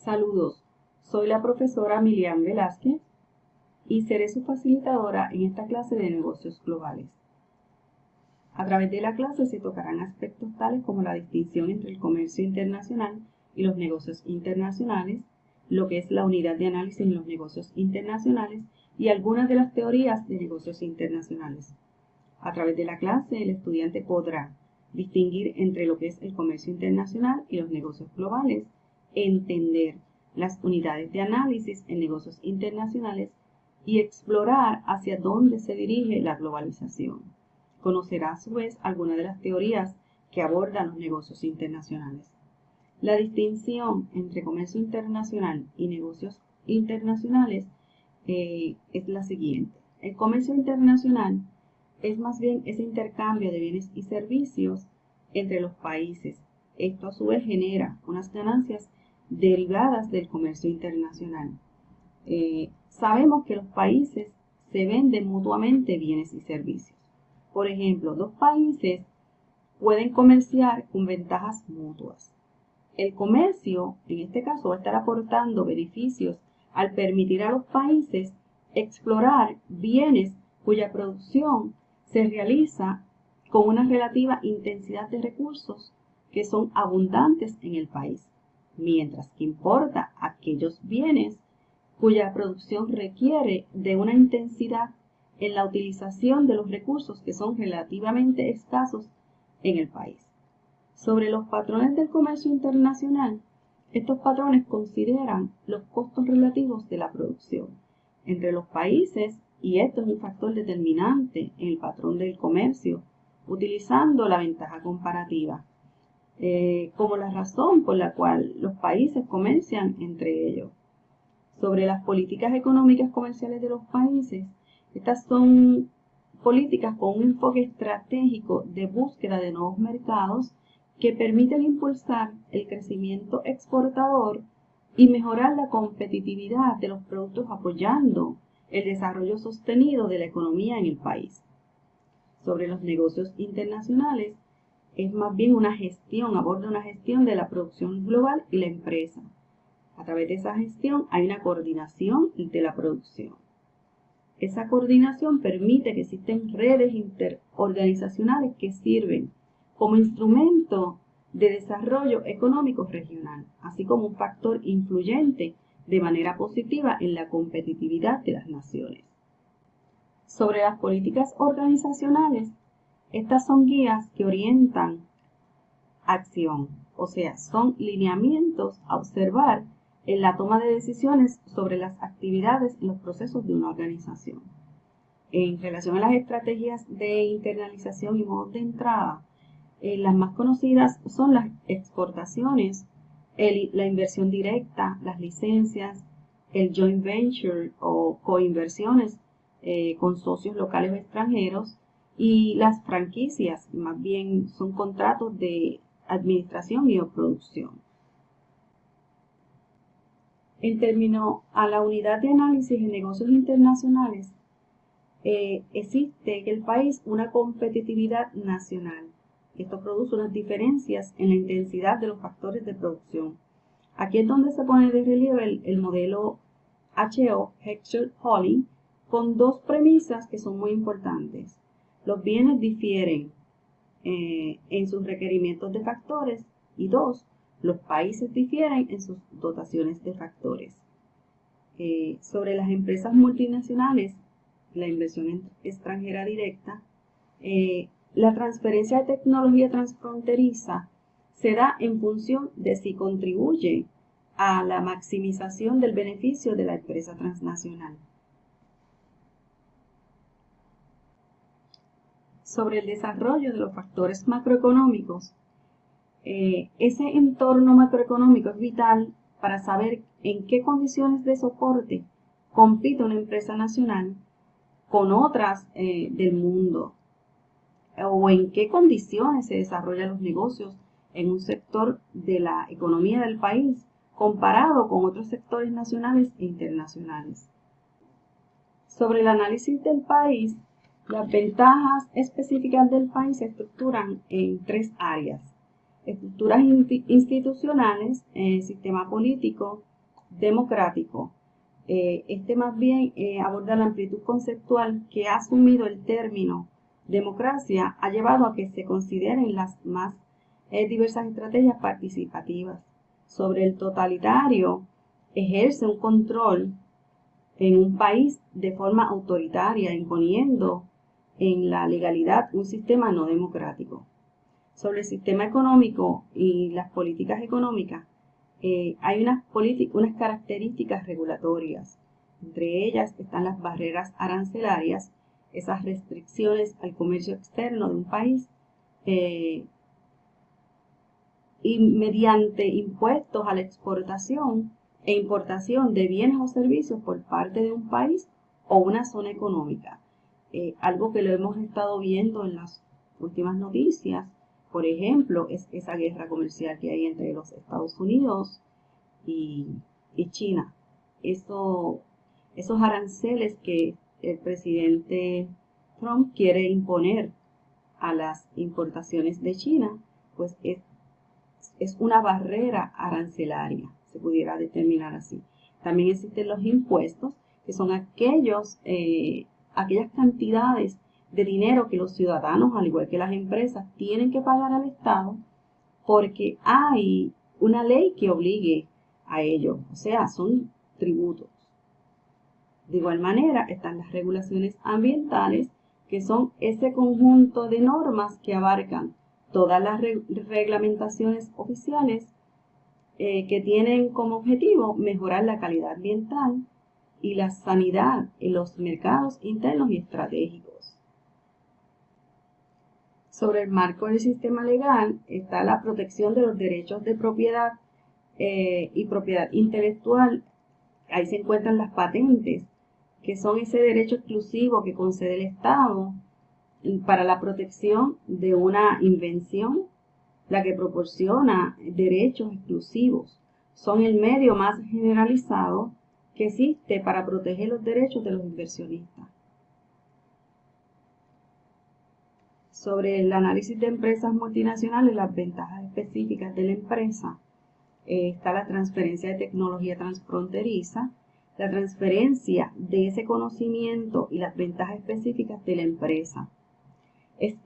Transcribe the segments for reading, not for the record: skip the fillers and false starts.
Saludos, soy la profesora Milian Velázquez y seré su facilitadora en esta clase de negocios globales. A través de la clase se tocarán aspectos tales como la distinción entre el comercio internacional y los negocios internacionales, lo que es la unidad de análisis en los negocios internacionales y algunas de las teorías de negocios internacionales. A través de la clase el estudiante podrá distinguir entre lo que es el comercio internacional y los negocios globales, entender las unidades de análisis en negocios internacionales y explorar hacia dónde se dirige la globalización. Conocerá a su vez algunas de las teorías que abordan los negocios internacionales. La distinción entre comercio internacional y negocios internacionales es la siguiente. El comercio internacional es más bien ese intercambio de bienes y servicios entre los países. Esto a su vez genera unas ganancias derivadas del comercio internacional. Sabemos que los países se venden mutuamente bienes y servicios. Por ejemplo, dos países pueden comerciar con ventajas mutuas. El comercio, en este caso, va a estar aportando beneficios al permitir a los países explorar bienes cuya producción se realiza con una relativa intensidad de recursos que son abundantes en el país, mientras que importa aquellos bienes cuya producción requiere de una intensidad en la utilización de los recursos que son relativamente escasos en el país. Sobre los patrones del comercio internacional, estos patrones consideran los costos relativos de la producción entre los países y esto es un factor determinante en el patrón del comercio, utilizando la ventaja comparativa como la razón por la cual los países comercian entre ellos. Sobre las políticas económicas comerciales de los países, estas son políticas con un enfoque estratégico de búsqueda de nuevos mercados que permiten impulsar el crecimiento exportador y mejorar la competitividad de los productos apoyando el desarrollo sostenido de la economía en el país. Sobre los negocios internacionales, es más bien aborda una gestión de la producción global y la empresa. A través de esa gestión hay una coordinación de la producción. Esa coordinación permite que existen redes interorganizacionales que sirven como instrumento de desarrollo económico regional, así como un factor influyente de manera positiva en la competitividad de las naciones. Sobre las políticas organizacionales, estas son guías que orientan acción, o sea, son lineamientos a observar en la toma de decisiones sobre las actividades y los procesos de una organización. En relación a las estrategias de internalización y modos de entrada, las más conocidas son las exportaciones, la inversión directa, las licencias, el joint venture o coinversiones con socios locales o extranjeros y las franquicias, más bien son contratos de administración y o producción. En términos a la unidad de análisis en negocios internacionales, existe en el país una competitividad nacional. Esto produce unas diferencias en la intensidad de los factores de producción. Aquí es donde se pone de relieve el modelo HO, Heckscher-Holling, con dos premisas que son muy importantes. Los bienes difieren en sus requerimientos de factores y dos, los países difieren en sus dotaciones de factores. Sobre las empresas multinacionales, la inversión extranjera directa, la transferencia de tecnología transfronteriza se da en función de si contribuye a la maximización del beneficio de la empresa transnacional. Sobre el desarrollo de los factores macroeconómicos, ese entorno macroeconómico es vital para saber en qué condiciones de soporte compite una empresa nacional con otras del mundo o en qué condiciones se desarrollan los negocios en un sector de la economía del país comparado con otros sectores nacionales e internacionales. Sobre el análisis del país, las ventajas específicas del país se estructuran en tres áreas: estructuras institucionales, sistema político democrático. Este más bien aborda la amplitud conceptual que ha asumido el término democracia, ha llevado a que se consideren las más diversas estrategias participativas. Sobre el totalitario, ejerce un control en un país de forma autoritaria, imponiendo en la legalidad un sistema no democrático. Sobre el sistema económico y las políticas económicas, hay unas características regulatorias. Entre ellas están las barreras arancelarias, esas restricciones al comercio externo de un país, y mediante impuestos a la exportación e importación de bienes o servicios por parte de un país o una zona económica. Algo que lo hemos estado viendo en las últimas noticias, por ejemplo, es esa guerra comercial que hay entre los Estados Unidos y China. Esos aranceles que el presidente Trump quiere imponer a las importaciones de China, pues es una barrera arancelaria, se pudiera determinar así. También existen los impuestos, que son aquellas cantidades de dinero que los ciudadanos, al igual que las empresas, tienen que pagar al Estado porque hay una ley que obligue a ello, o sea, son tributos. De igual manera están las regulaciones ambientales, que son ese conjunto de normas que abarcan todas las reglamentaciones oficiales que tienen como objetivo mejorar la calidad ambiental y la sanidad en los mercados internos y estratégicos. Sobre el marco del sistema legal está la protección de los derechos de propiedad y propiedad intelectual. Ahí se encuentran las patentes, que son ese derecho exclusivo que concede el Estado para la protección de una invención, la que proporciona derechos exclusivos. Son el medio más generalizado que existe para proteger los derechos de los inversionistas. Sobre el análisis de empresas multinacionales, las ventajas específicas de la empresa, está la transferencia de tecnología transfronteriza, la transferencia de ese conocimiento y las ventajas específicas de la empresa.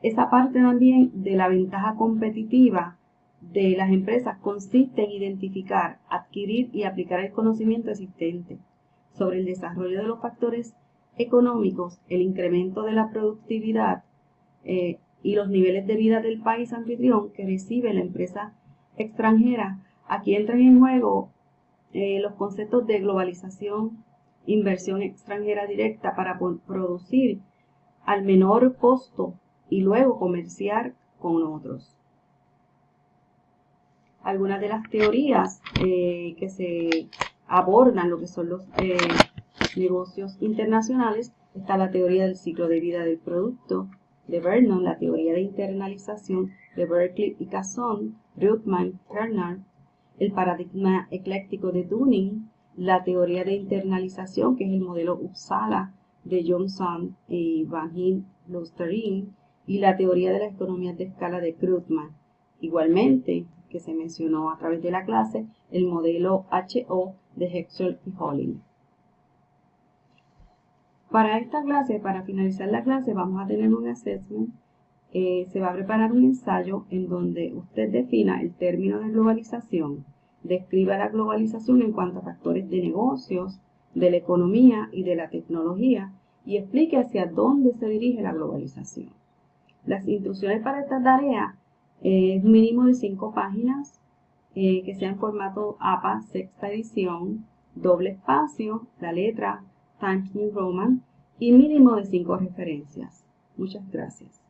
Esa parte también de la ventaja competitiva de las empresas consiste en identificar, adquirir y aplicar el conocimiento existente. Sobre el desarrollo de los factores económicos, el incremento de la productividad y los niveles de vida del país anfitrión que recibe la empresa extranjera. Aquí entran en juego los conceptos de globalización, inversión extranjera directa para producir al menor costo y luego comerciar con otros. Algunas de las teorías que se abordan lo que son los negocios internacionales, está la teoría del ciclo de vida del producto de Vernon, la teoría de internalización de Berkeley y Casson, Reutemann, Bernard, el paradigma ecléctico de Dunning, la teoría de internalización, que es el modelo Uppsala de Johnson y Van Lusterin, y la teoría de las economías de escala de Krugman. Igualmente, que se mencionó a través de la clase, el modelo HO de Hexel y Holling. Para esta clase, para finalizar la clase, vamos a tener un assessment. Se va a preparar un ensayo en donde usted defina el término de globalización, describa la globalización en cuanto a factores de negocios, de la economía y de la tecnología, y explique hacia dónde se dirige la globalización. Las instrucciones para esta tarea es un mínimo de 5 páginas, que sea en formato APA, sexta edición, doble espacio, la letra Times New Roman y mínimo de 5 referencias. Muchas gracias.